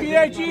PHE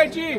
PHE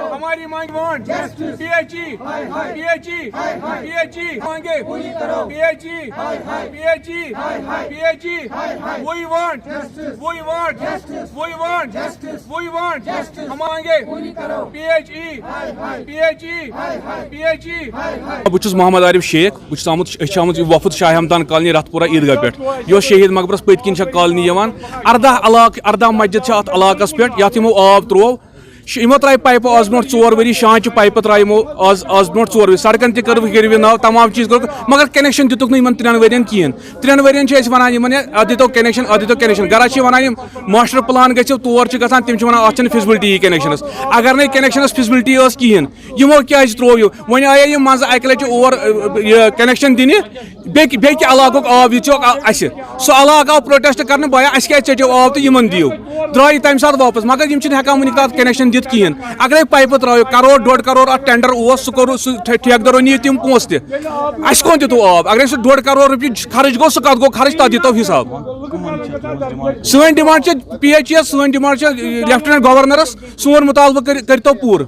PHE بہٕ محمد عارف شیخ بہٕ آمُت وفد شاہ ہمدان کالنی راتھپورہ عیدگاہ پٮ۪ٹھ یۄس شہید مقبرس پٔتۍ کِنۍ چھےٚ کالنی یِوان 18 مسجد چھِ اتھ علاقس پٮ۪ٹھ یتھ یِمو آب تروو یِمو ترٛایہِ پایپہٕ آز برونٛٹھ 4 ؤری شانچہِ پایپہٕ ترٛایہِ یِمو آز برونٛٹھ 4 ؤری سڑکن تہِ کٔرِو ناو تمام چیٖز کوٚرُکھ مگر کنیکشن دِتُکھ نہٕ یِمن 3 ؤرین کِہیٖنۍ 3 ؤرین چھِ أسۍ وَنان یِمن اَتھ دِتو کنیکشن گرا چھِ وَنان یِم ماسٹر پلان گٔژھِو تور چھِ گژھان تِم چھِ وَنان اَتھ چھَنہٕ فِزبلٹی کنیکشنس اگر نہٕ کنیکشنس فِزبلٹی ٲس کِہیٖنۍ یِمو کیازِ تروو یہِ وۄنۍ آیے یِم منٛزٕ اکہِ لٹہِ اور یہِ کنیکشن دِنہِ بیٚکہِ علاقُک آب ییٚژیوکھ اَسہِ سُہ علاقہٕ آو پروٹیسٹ کرنہٕ بیا اَسہِ کیازِ ژٔٹِو آب تہٕ یِمن دِیِو درٛایہِ تَمہِ ساتہٕ واپس مگر یِم چھِنہٕ ہٮ۪کان وٕنیُک تتھ کنیکشن دِتھ کِہیٖنۍ اگرے پایپہٕ ترٛٲیِو 1.5 کَرور اَتھ ٹینڈر اوس سُہ کوٚر سُہ ٹھیکدَرو نِیہِ تِم پونٛسہٕ تہِ اَسہِ کوٚت دِتوٗ آب اگرے سُہ 1.5 کَرور رۄپیہِ خرٕچ گوٚو سُہ کَتھ گوٚو خرٕچ تَتھ دِتو حِساب سٲنۍ ڈِمانڈ چھِ PHE یس سٲنۍ ڈِمانڈ چھِ لیفٹنٹ گورنرس سون مُطالبہٕ کٔرتو پوٗرٕ